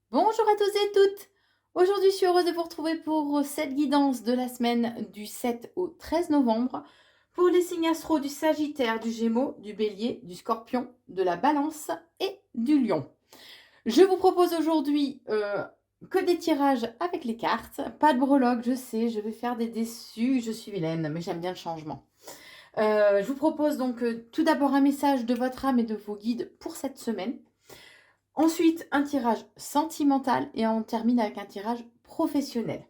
Bonjour à tous et toutes. Aujourd'hui, je suis heureuse de vous retrouver pour cette guidance de la semaine du 7 au 13 novembre pour les signes astro du Sagittaire, du Gémeaux, du Bélier, du Scorpion, de la Balance et du Lion. Je vous propose aujourd'hui que des tirages avec les cartes. Pas de breloque, je sais, je vais faire des déçus, je suis vilaine, mais j'aime bien le changement. Je vous propose donc tout d'abord un message de votre âme et de vos guides pour cette semaine. Ensuite, un tirage sentimental et on termine avec un tirage professionnel.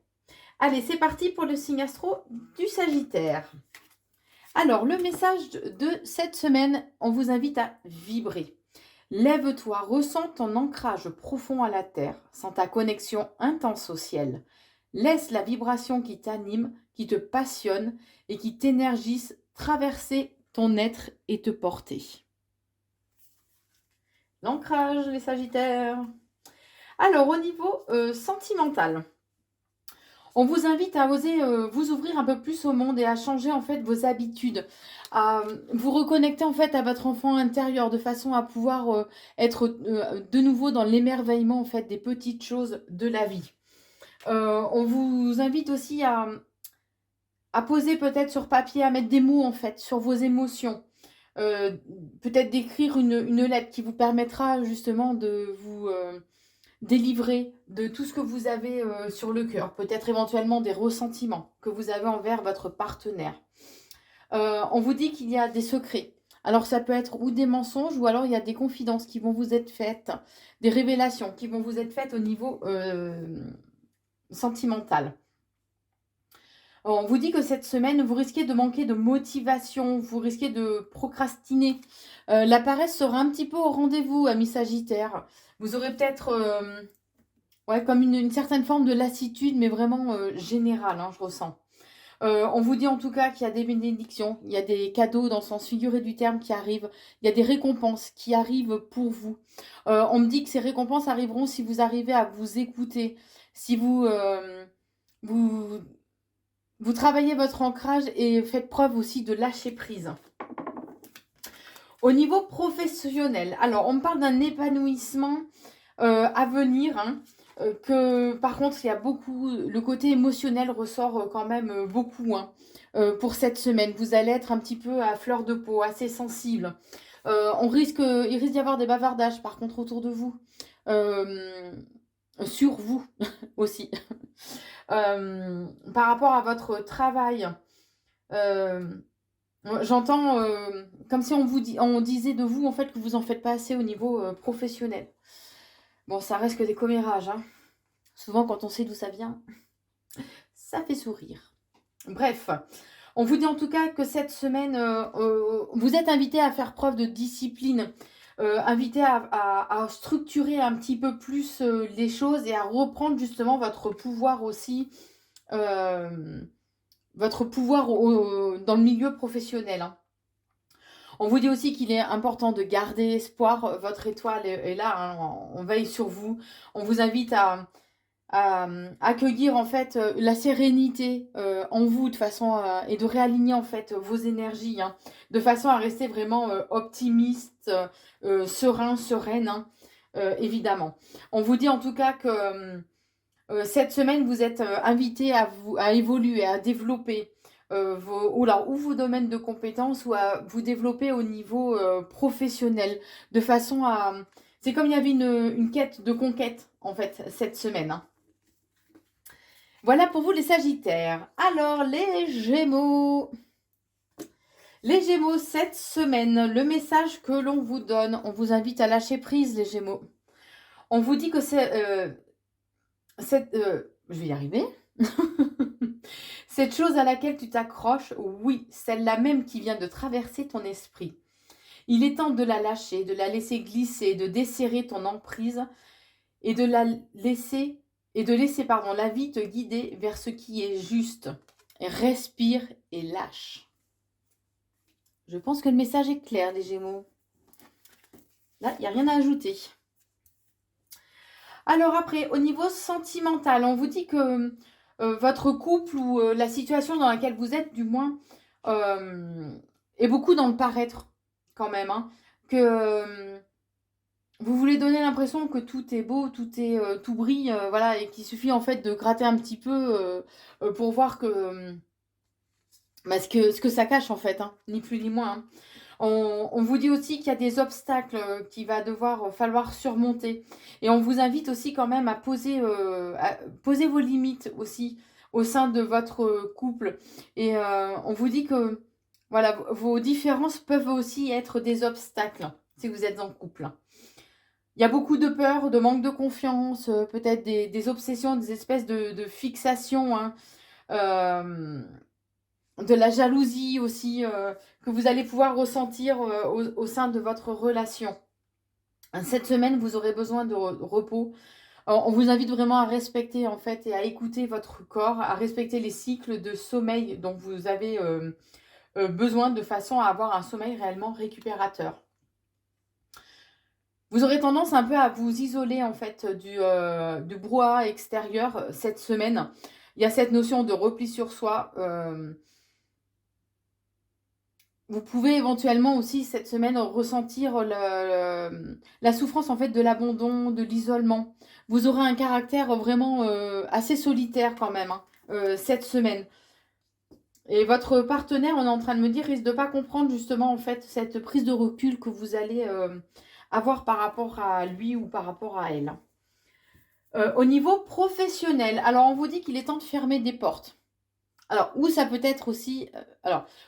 Allez, c'est parti pour le signe astro du Sagittaire. Alors, le message de cette semaine, on vous invite à vibrer. Lève-toi, ressens ton ancrage profond à la terre, sens ta connexion intense au ciel. Laisse la vibration qui t'anime, qui te passionne et qui t'énergise traverser ton être et te porter. L'ancrage, les Sagittaires. Alors, au niveau sentimental, on vous invite à oser vous ouvrir un peu plus au monde et à changer en fait vos habitudes, à vous reconnecter en fait à votre enfant intérieur de façon à pouvoir être de nouveau dans l'émerveillement en fait des petites choses de la vie. On vous invite aussi à poser peut-être sur papier, à mettre des mots en fait sur vos émotions. Peut-être d'écrire une lettre qui vous permettra justement de vous délivrer de tout ce que vous avez sur le cœur, peut-être éventuellement des ressentiments que vous avez envers votre partenaire. On vous dit qu'il y a des secrets. Alors ça peut être ou des mensonges ou alors il y a des confidences qui vont vous être faites, des révélations qui vont vous être faites au niveau sentimental. On vous dit que cette semaine, vous risquez de manquer de motivation, vous risquez de procrastiner. La paresse sera un petit peu au rendez-vous, amis Sagittaire. Vous aurez peut-être ouais, comme une certaine forme de lassitude, mais vraiment générale, hein, je ressens. On vous dit en tout cas qu'il y a des bénédictions, il y a des cadeaux dans le sens figuré du terme qui arrivent, il y a des récompenses qui arrivent pour vous. On me dit que ces récompenses arriveront si vous arrivez à vous écouter, si vous, vous travaillez votre ancrage et faites preuve aussi de lâcher prise. Au niveau professionnel, alors on me parle d'un épanouissement à venir, hein, que par contre il y a beaucoup, le côté émotionnel ressort quand même beaucoup, hein, pour cette semaine. Vous allez être un petit peu à fleur de peau, assez sensible. Il risque d'y avoir des bavardages par contre autour de vous, euh, sur vous aussi. Par rapport à votre travail, euh, j'entends comme si on disait de vous en fait que vous en faites pas assez au niveau professionnel. Bon, ça reste que des commérages, hein. Souvent, quand on sait d'où ça vient, ça fait sourire. Bref, on vous dit en tout cas que cette semaine, vous êtes invité à faire preuve de discipline, invité à structurer un petit peu plus les choses et à reprendre justement votre pouvoir aussi, euh, votre pouvoir dans le milieu professionnel, hein. On vous dit aussi qu'il est important de garder espoir. Votre étoile est là, hein, on veille sur vous. On vous invite à accueillir en fait la sérénité en vous de façon et de réaligner en fait vos énergies, hein, de façon à rester vraiment optimiste, serein, sereine, hein, évidemment. On vous dit en tout cas que cette semaine vous êtes invité à évoluer, à développer ou vos domaines de compétences ou à vous développer au niveau professionnel de façon à... C'est comme il y avait une quête de conquête en fait cette semaine, hein. Voilà pour vous les Sagittaires. Alors les Gémeaux. Les Gémeaux, cette semaine, le message que l'on vous donne, on vous invite à lâcher prise les Gémeaux. On vous dit que je vais y arriver. Cette chose à laquelle tu t'accroches, oui, celle-là même qui vient de traverser ton esprit. Il est temps de la lâcher, de la laisser glisser, de desserrer ton emprise et de laisser la vie te guider vers ce qui est juste. Respire et lâche. Je pense que le message est clair, les Gémeaux. Là, il n'y a rien à ajouter. Alors après, au niveau sentimental, on vous dit que votre couple ou la situation dans laquelle vous êtes, du moins, est beaucoup dans le paraître quand même, hein, que vous voulez donner l'impression que tout est beau, tout brille, voilà, et qu'il suffit en fait de gratter un petit peu pour voir que, bah, ce que ça cache en fait, hein, ni plus ni moins, hein. On vous dit aussi qu'il y a des obstacles qu'il va devoir falloir surmonter. Et on vous invite aussi quand même à poser vos limites aussi au sein de votre couple. Et on vous dit que voilà, vos différences peuvent aussi être des obstacles si vous êtes en couple. Il y a beaucoup de peur, de manque de confiance, peut-être des obsessions, des espèces de fixations, hein, euh, de la jalousie aussi que vous allez pouvoir ressentir au sein de votre relation. Cette semaine, vous aurez besoin de repos. On vous invite vraiment à respecter en fait et à écouter votre corps, à respecter les cycles de sommeil dont vous avez besoin de façon à avoir un sommeil réellement récupérateur. Vous aurez tendance un peu à vous isoler en fait du brouhaha extérieur cette semaine. Il y a cette notion de repli sur soi. Vous pouvez éventuellement aussi cette semaine ressentir la souffrance en fait de l'abandon, de l'isolement. Vous aurez un caractère vraiment assez solitaire quand même hein, cette semaine. Et votre partenaire, on est en train de me dire, risque de pas comprendre justement en fait cette prise de recul que vous allez avoir par rapport à lui ou par rapport à elle. Au niveau professionnel, alors on vous dit qu'il est temps de fermer des portes. Alors, où ça peut être aussi,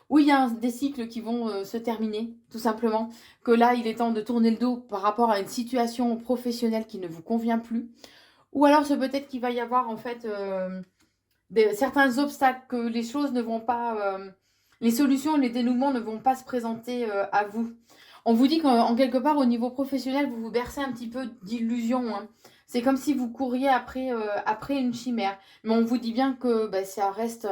où il y a des cycles qui vont se terminer, tout simplement, que là, il est temps de tourner le dos par rapport à une situation professionnelle qui ne vous convient plus. Ou alors, c'est peut-être qu'il va y avoir, en fait, certains obstacles, que les choses ne vont pas, les solutions, les dénouements ne vont pas se présenter à vous. On vous dit qu'en quelque part, au niveau professionnel, vous vous bercez un petit peu d'illusions, hein. C'est comme si vous couriez après une chimère. Mais on vous dit bien que ça reste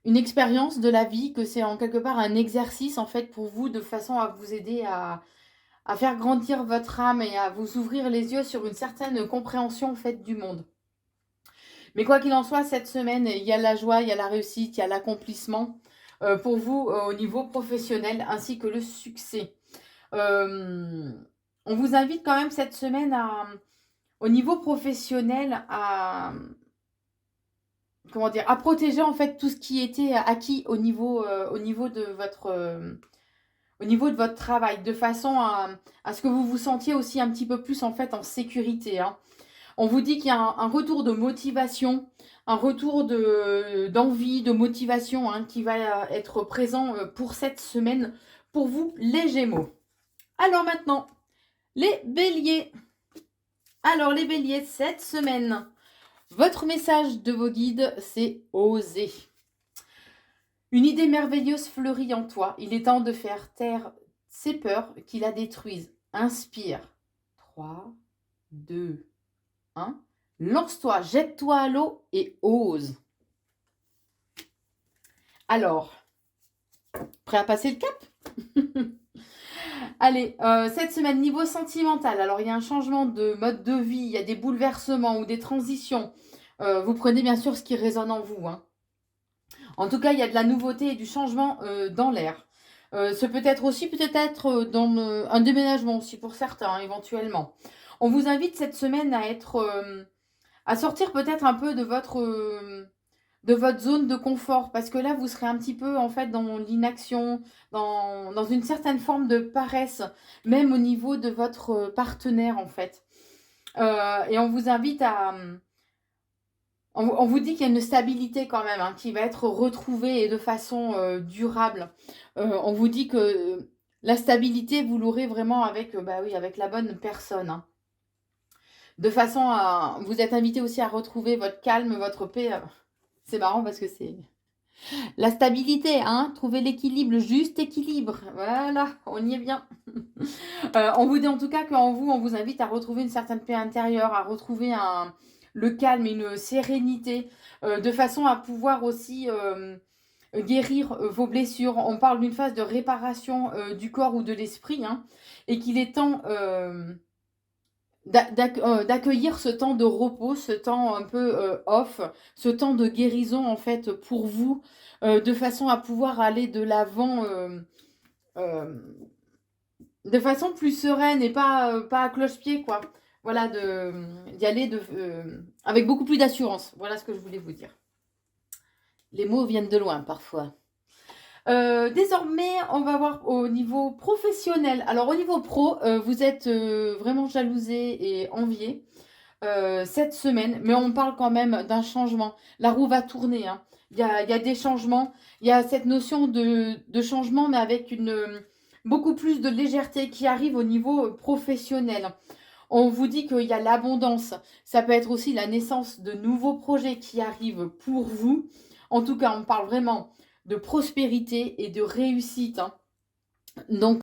une expérience de la vie, que c'est en quelque part un exercice en fait pour vous de façon à vous aider à faire grandir votre âme et à vous ouvrir les yeux sur une certaine compréhension en fait du monde. Mais quoi qu'il en soit, cette semaine, il y a la joie, il y a la réussite, il y a l'accomplissement pour vous au niveau professionnel ainsi que le succès. On vous invite quand même cette semaine au niveau professionnel à protéger en fait tout ce qui était acquis au niveau de votre travail, de façon à ce que vous vous sentiez aussi un petit peu plus en fait en sécurité, hein. On vous dit qu'il y a un retour de motivation, un retour d'envie, de motivation hein, qui va être présent pour cette semaine pour vous les Gémeaux. Alors maintenant, les Béliers. Alors les Béliers, cette semaine, votre message de vos guides, c'est oser. Une idée merveilleuse fleurit en toi. Il est temps de faire taire ces peurs qui la détruisent. Inspire. 3, 2, 1. Lance-toi, jette-toi à l'eau et ose. Alors, prêt à passer le cap? Allez, cette semaine, niveau sentimental, alors il y a un changement de mode de vie, il y a des bouleversements ou des transitions. Vous prenez bien sûr ce qui résonne en vous, hein. En tout cas, il y a de la nouveauté et du changement dans l'air. Ce peut être aussi peut-être dans un déménagement aussi pour certains, hein, éventuellement. On vous invite cette semaine à sortir peut-être un peu de votre zone de confort, parce que là, vous serez un petit peu en fait dans l'inaction, dans une certaine forme de paresse, même au niveau de votre partenaire en fait. Et on vous invite on vous dit qu'il y a une stabilité quand même hein, qui va être retrouvée et de façon durable. On vous dit que la stabilité, vous l'aurez vraiment avec la bonne personne, hein. De façon à... Vous êtes invité aussi à retrouver votre calme, votre paix. C'est marrant parce que c'est... La stabilité, hein, trouver l'équilibre, le juste équilibre. Voilà, on y est bien. On vous dit en tout cas qu'en vous, on vous invite à retrouver une certaine paix intérieure, à retrouver le calme et une sérénité, de façon à pouvoir aussi guérir vos blessures. On parle d'une phase de réparation du corps ou de l'esprit, hein, et qu'il est temps d'accueillir ce temps de repos, ce temps un peu off, ce temps de guérison en fait pour vous, de façon à pouvoir aller de l'avant de façon plus sereine et pas à cloche-pied, quoi. Voilà, d'y aller avec beaucoup plus d'assurance. Voilà ce que je voulais vous dire. Les mots viennent de loin parfois. Désormais, on va voir au niveau professionnel. Alors, au niveau pro, vous êtes vraiment jalousé et envié cette semaine, mais on parle quand même d'un changement. La roue va tourner, hein. Il y a des changements. Il y a cette notion de changement, mais avec beaucoup plus de légèreté qui arrive au niveau professionnel. On vous dit qu'il y a l'abondance. Ça peut être aussi la naissance de nouveaux projets qui arrivent pour vous. En tout cas, on parle vraiment de prospérité et de réussite, hein. Donc,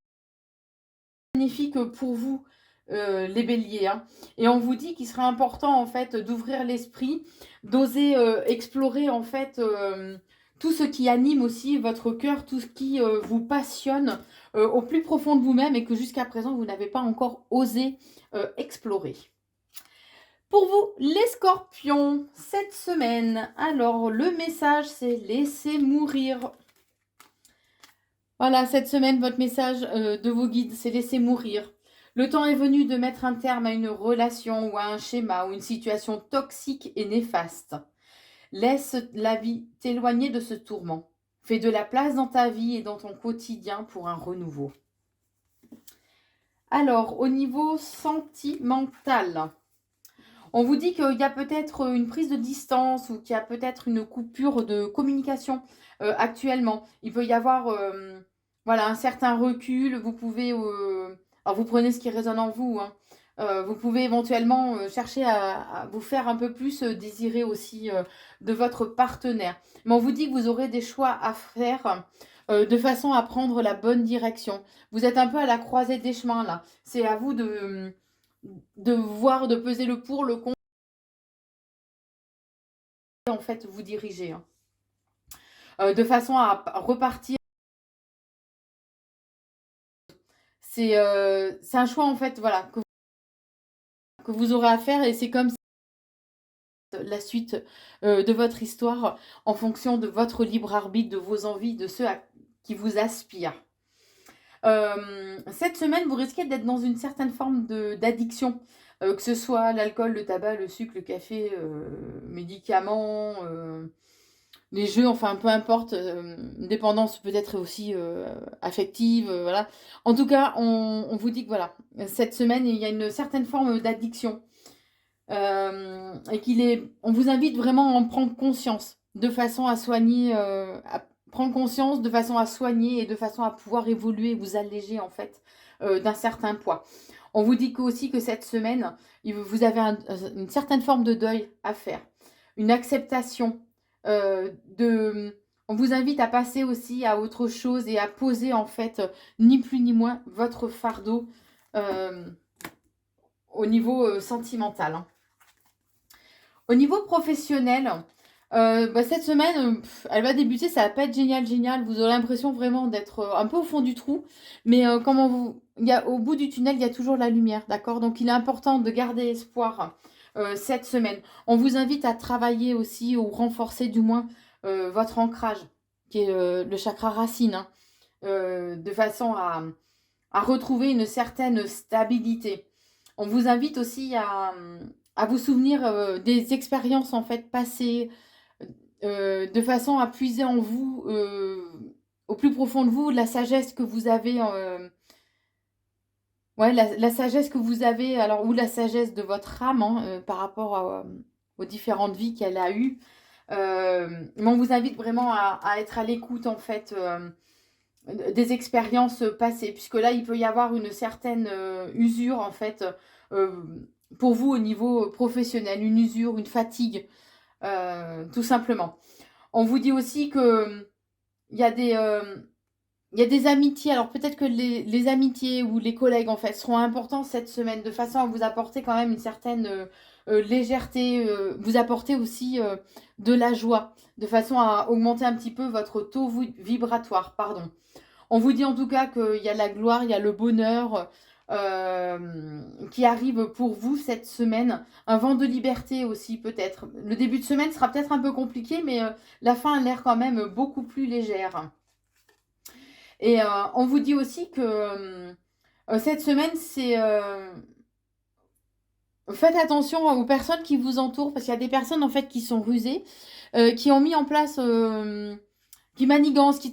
magnifique pour vous, les béliers, hein. Et on vous dit qu'il serait important, en fait, d'ouvrir l'esprit, d'oser explorer, en fait, tout ce qui anime aussi votre cœur, tout ce qui vous passionne au plus profond de vous-même et que jusqu'à présent, vous n'avez pas encore osé explorer. Pour vous, les scorpions, cette semaine, alors le message, c'est laisser mourir. Voilà, cette semaine, votre message de vos guides, c'est laisser mourir. Le temps est venu de mettre un terme à une relation ou à un schéma ou une situation toxique et néfaste. Laisse la vie t'éloigner de ce tourment. Fais de la place dans ta vie et dans ton quotidien pour un renouveau. Alors, au niveau sentimental, on vous dit qu'il y a peut-être une prise de distance ou qu'il y a peut-être une coupure de communication actuellement. Il peut y avoir voilà, un certain recul. Vous pouvez, alors vous prenez ce qui résonne en vous, hein. Vous pouvez éventuellement chercher à vous faire un peu plus désirer aussi de votre partenaire. Mais on vous dit que vous aurez des choix à faire de façon à prendre la bonne direction. Vous êtes un peu à la croisée des chemins là. C'est à vous de voir, de peser le pour, le contre, en fait, vous diriger, hein. De façon à repartir. C'est un choix, en fait, voilà, que vous aurez à faire et c'est comme la suite de votre histoire en fonction de votre libre arbitre, de vos envies, de ceux qui vous aspirent. Cette semaine, vous risquez d'être dans une certaine forme d'addiction, que ce soit l'alcool, le tabac, le sucre, le café, médicaments, les jeux, enfin peu importe, une dépendance peut-être aussi affective, voilà. En tout cas, on vous dit que voilà, cette semaine, il y a une certaine forme d'addiction et on vous invite vraiment à en prendre conscience de façon à soigner, à prendre conscience de façon à soigner et de façon à pouvoir évoluer, vous alléger en fait d'un certain poids. On vous dit aussi que cette semaine, vous avez une certaine forme de deuil à faire, une acceptation on vous invite à passer aussi à autre chose et à poser en fait ni plus ni moins votre fardeau au niveau sentimental, hein. Au niveau professionnel, cette semaine, elle va débuter, ça va pas être génial. Vous aurez l'impression vraiment d'être un peu au fond du trou, mais au bout du tunnel, il y a toujours la lumière, d'accord? Donc il est important de garder espoir cette semaine. On vous invite à travailler aussi ou renforcer du moins votre ancrage, qui est le chakra racine, hein, de façon à retrouver une certaine stabilité. On vous invite aussi à vous souvenir des expériences en fait passées, de façon à puiser en vous, au plus profond de vous, la sagesse que vous avez, ouais, la sagesse que vous avez, alors, ou la sagesse de votre âme, hein, par rapport aux différentes vies qu'elle a eues. Mais on vous invite vraiment à être à l'écoute en fait des expériences passées, puisque là il peut y avoir une certaine usure en fait pour vous au niveau professionnel, une usure, une fatigue, tout simplement. On vous dit aussi que il y a des amitiés, alors peut-être que les amitiés ou les collègues en fait seront importants cette semaine, de façon à vous apporter quand même une certaine légèreté, vous apporter aussi de la joie, de façon à augmenter un petit peu votre taux vibratoire, pardon. On vous dit en tout cas qu'il y a la gloire, il y a le bonheur qui arrive pour vous cette semaine. Un vent de liberté aussi peut-être. Le début de semaine sera peut-être un peu compliqué, mais la fin a l'air quand même beaucoup plus légère. Et on vous dit aussi que Cette semaine, c'est... faites attention aux personnes qui vous entourent, parce qu'il y a des personnes, en fait, qui sont rusées, qui ont mis en place... qui manigancent,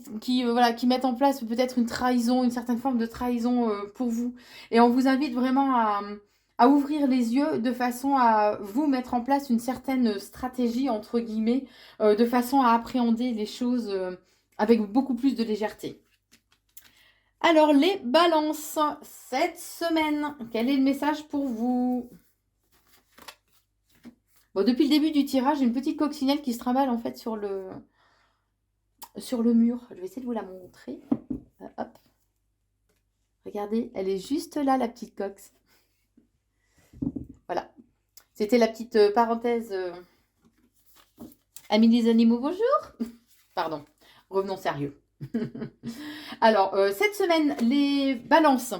voilà, qui mettent en place peut-être une trahison, une certaine forme de trahison pour vous. Et on vous invite vraiment à ouvrir les yeux de façon à vous mettre en place une certaine stratégie, entre guillemets, de façon à appréhender les choses avec beaucoup plus de légèreté. Alors, les balances, cette semaine, quel est le message pour vous? Bon, depuis le début du tirage, j'ai une petite coccinelle qui se trimballe en fait sur le mur. Je vais essayer de vous la montrer. Hop. Regardez, elle est juste là, la petite cox. Voilà. C'était la petite parenthèse. Amis des animaux, bonjour. Pardon, revenons sérieux. Alors, cette semaine, les balances,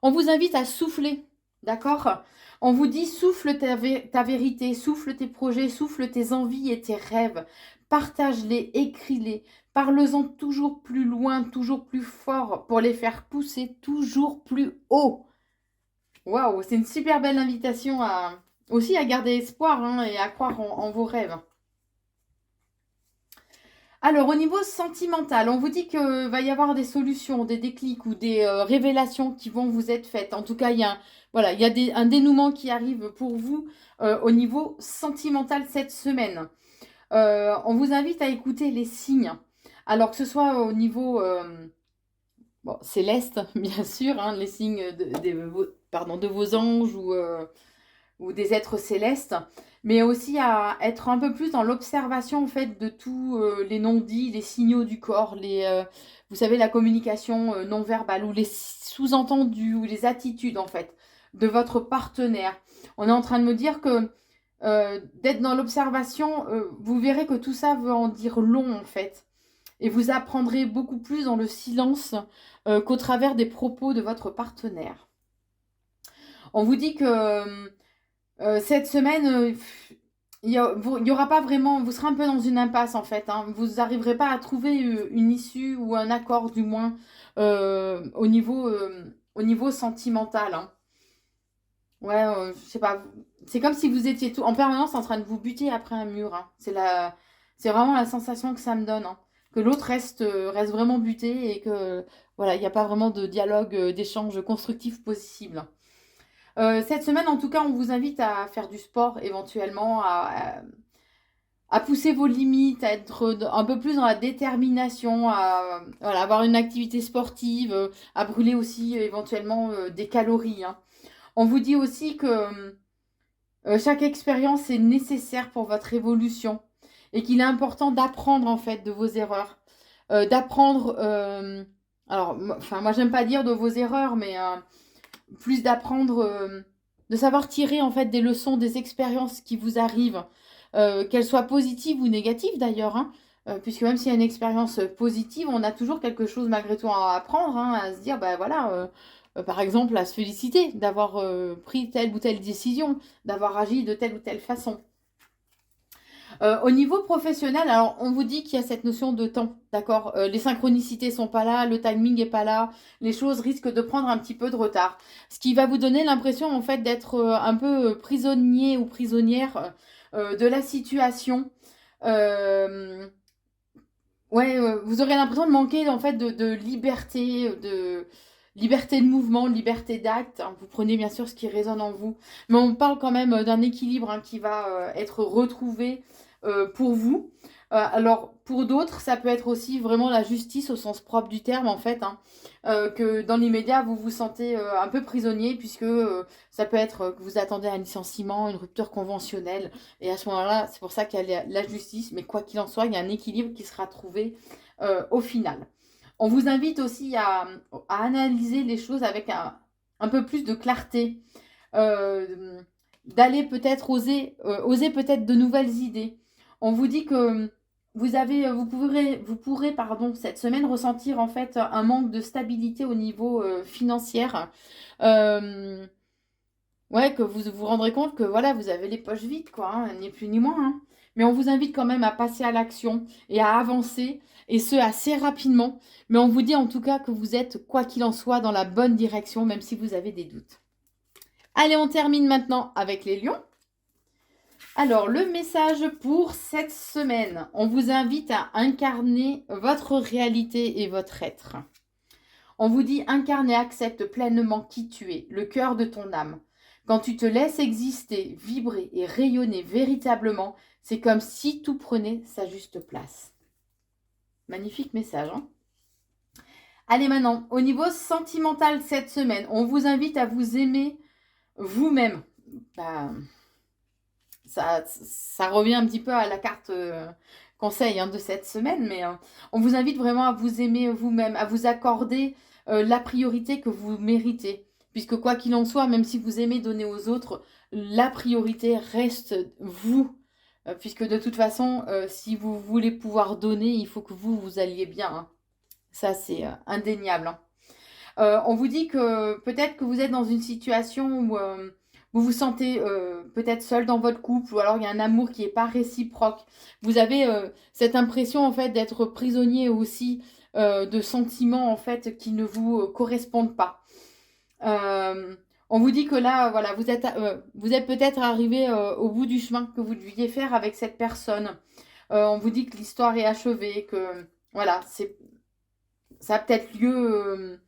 on vous invite à souffler, d'accord? On vous dit souffle ta vérité, souffle tes projets, souffle tes envies et tes rêves. Partage-les, écris-les, parle-en toujours plus loin, toujours plus fort pour les faire pousser toujours plus haut. Waouh, c'est une super belle invitation aussi à garder espoir hein, et à croire en vos rêves. Alors, au niveau sentimental, on vous dit qu'il va y avoir des solutions, des déclics ou des révélations qui vont vous être faites. En tout cas, il y a, voilà, il y a un dénouement qui arrive pour vous au niveau sentimental cette semaine. On vous invite à écouter les signes. Alors, que ce soit au niveau céleste, bien sûr, hein, les signes de vos anges ou des êtres célestes, mais aussi à être un peu plus dans l'observation en fait de tous les non-dits, les signaux du corps, vous savez, la communication non verbale ou les sous-entendus ou les attitudes en fait de votre partenaire. On est en train de me dire que d'être dans l'observation, vous verrez que tout ça veut en dire long en fait. Et vous apprendrez beaucoup plus dans le silence qu'au travers des propos de votre partenaire. On vous dit que cette semaine, il y aura pas vraiment, vous serez un peu dans une impasse en fait. Hein. Vous n'arriverez pas à trouver une issue ou un accord du moins au niveau sentimental. Hein. Ouais, je sais pas. C'est comme si vous étiez tout en permanence en train de vous buter après un mur. Hein. C'est vraiment la sensation que ça me donne. Hein. Que l'autre reste vraiment buté et que voilà, il n'y a pas vraiment de dialogue, d'échange constructif possible. Cette semaine, en tout cas, on vous invite à faire du sport éventuellement, à pousser vos limites, à être un peu plus dans la détermination, à voilà, avoir une activité sportive, à brûler aussi éventuellement des calories. Hein. On vous dit aussi que chaque expérience est nécessaire pour votre évolution et qu'il est important d'apprendre en fait de vos erreurs, d'apprendre. Alors, enfin, moi, j'aime pas dire de vos erreurs, mais plus d'apprendre, de savoir tirer en fait des leçons des expériences qui vous arrivent, qu'elles soient positives ou négatives d'ailleurs, hein, puisque même s'il y a une expérience positive, on a toujours quelque chose malgré tout à apprendre, hein, à se dire, bah voilà, par exemple, à se féliciter d'avoir pris telle ou telle décision, d'avoir agi de telle ou telle façon. Au niveau professionnel, alors on vous dit qu'il y a cette notion de temps, d'accord? Les synchronicités sont pas là, le timing est pas là, les choses risquent de prendre un petit peu de retard. Ce qui va vous donner l'impression en fait d'être un peu prisonnier ou prisonnière de la situation. Euh, ouais, vous aurez l'impression de manquer en fait de liberté de mouvement, de liberté d'acte. Hein. Vous prenez bien sûr ce qui résonne en vous, mais on parle quand même d'un équilibre hein, qui va être retrouvé pour vous. Alors pour d'autres, ça peut être aussi vraiment la justice au sens propre du terme en fait, hein, que dans l'immédiat vous vous sentez un peu prisonnier puisque ça peut être que vous attendez un licenciement, une rupture conventionnelle et à ce moment-là, c'est pour ça qu'il y a la justice, mais quoi qu'il en soit, il y a un équilibre qui sera trouvé au final. On vous invite aussi à analyser les choses avec un peu plus de clarté, d'aller peut-être oser peut-être de nouvelles idées. On vous dit que vous pourrez, pardon, cette semaine ressentir en fait un manque de stabilité au niveau financier. Euh, ouais, que vous vous rendrez compte que voilà, vous avez les poches vides, quoi, hein, ni plus ni moins. Hein. mais on vous invite quand même à passer à l'action et à avancer, et ce assez rapidement. Mais on vous dit en tout cas que vous êtes, quoi qu'il en soit, dans la bonne direction, même si vous avez des doutes. Allez, on termine maintenant avec les lions. Alors, le message pour cette semaine, on vous invite à incarner votre réalité et votre être. On vous dit incarne et accepte pleinement qui tu es, le cœur de ton âme. Quand tu te laisses exister, vibrer et rayonner véritablement, c'est comme si tout prenait sa juste place. Magnifique message, hein? Allez maintenant, au niveau sentimental cette semaine, on vous invite à vous aimer vous-même. Ça revient un petit peu à la carte conseil de cette semaine, mais on vous invite vraiment à vous aimer vous-même, à vous accorder la priorité que vous méritez. Puisque quoi qu'il en soit, même si vous aimez donner aux autres, la priorité reste vous. Puisque de toute façon, si vous voulez pouvoir donner, il faut que vous alliez bien, hein. Ça, c'est indéniable, hein. On vous dit que peut-être que vous êtes dans une situation où vous vous sentez peut-être seul dans votre couple, ou alors il y a un amour qui n'est pas réciproque. Vous avez cette impression en fait d'être prisonnier aussi de sentiments en fait qui ne vous correspondent pas. On vous dit que là, voilà, vous êtes peut-être arrivé au bout du chemin que vous deviez faire avec cette personne. On vous dit que l'histoire est achevée, que voilà, ça a peut-être lieu.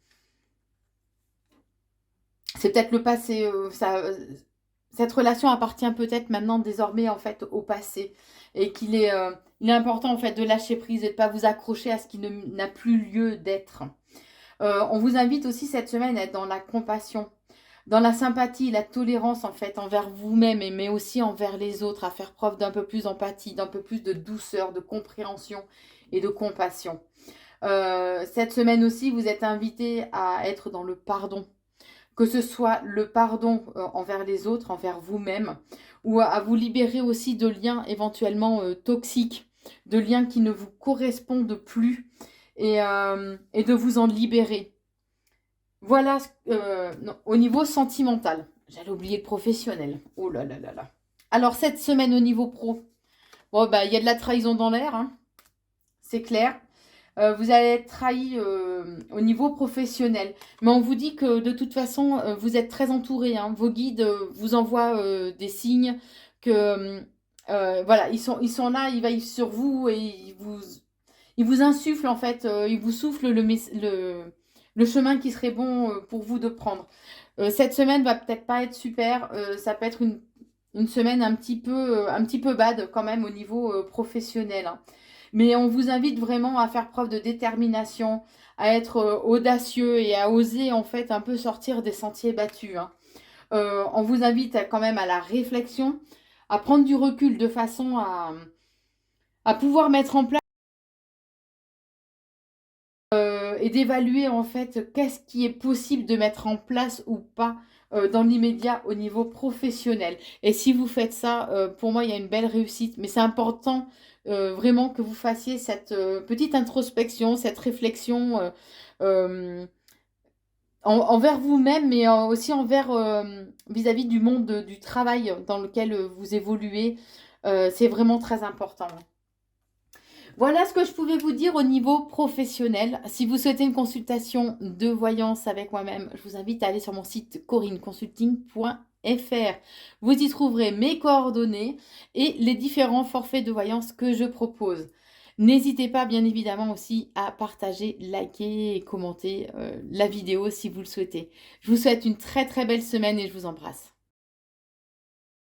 C'est peut-être le passé. Cette relation appartient peut-être maintenant désormais en fait au passé, et il est important en fait de lâcher prise et de ne pas vous accrocher à ce qui n'a plus lieu d'être. On vous invite aussi cette semaine à être dans la compassion, dans la sympathie, la tolérance en fait envers vous-même, mais aussi envers les autres, à faire preuve d'un peu plus d'empathie, d'un peu plus de douceur, de compréhension et de compassion. Cette semaine aussi, vous êtes invité à être dans le pardon. Que ce soit le pardon envers les autres, envers vous-même, ou à vous libérer aussi de liens éventuellement toxiques, de liens qui ne vous correspondent plus, et de vous en libérer. Voilà non, au niveau sentimental. J'allais oublier le professionnel. Oh là là là là. Alors cette semaine au niveau pro, bon bah il y a de la trahison dans l'air, hein, c'est clair. Vous allez être trahi au niveau professionnel. Mais on vous dit que de toute façon, vous êtes très entouré, hein. Vos guides vous envoient des signes que voilà, ils sont là, ils veillent sur vous, et ils vous insufflent en fait, ils vous soufflent le chemin qui serait bon pour vous de prendre. Cette semaine va peut-être pas être super, ça peut être une semaine un petit peu bad quand même au niveau professionnel, hein. Mais on vous invite vraiment à faire preuve de détermination, à être audacieux et à oser en fait un peu sortir des sentiers battus, hein. On vous invite quand même à la réflexion, à prendre du recul de façon à pouvoir mettre en place et d'évaluer en fait qu'est-ce qui est possible de mettre en place ou pas dans l'immédiat au niveau professionnel. Et si vous faites ça, pour moi, il y a une belle réussite. Mais c'est important vraiment que vous fassiez cette petite introspection, cette réflexion envers vous-même, mais aussi envers vis-à-vis du monde du travail dans lequel vous évoluez. C'est vraiment très important. Voilà ce que je pouvais vous dire au niveau professionnel. Si vous souhaitez une consultation de voyance avec moi-même, je vous invite à aller sur mon site corinneconsulting.fr. Vous y trouverez mes coordonnées et les différents forfaits de voyance que je propose. N'hésitez pas bien évidemment aussi à partager, liker et commenter la vidéo si vous le souhaitez. Je vous souhaite une très très belle semaine et je vous embrasse.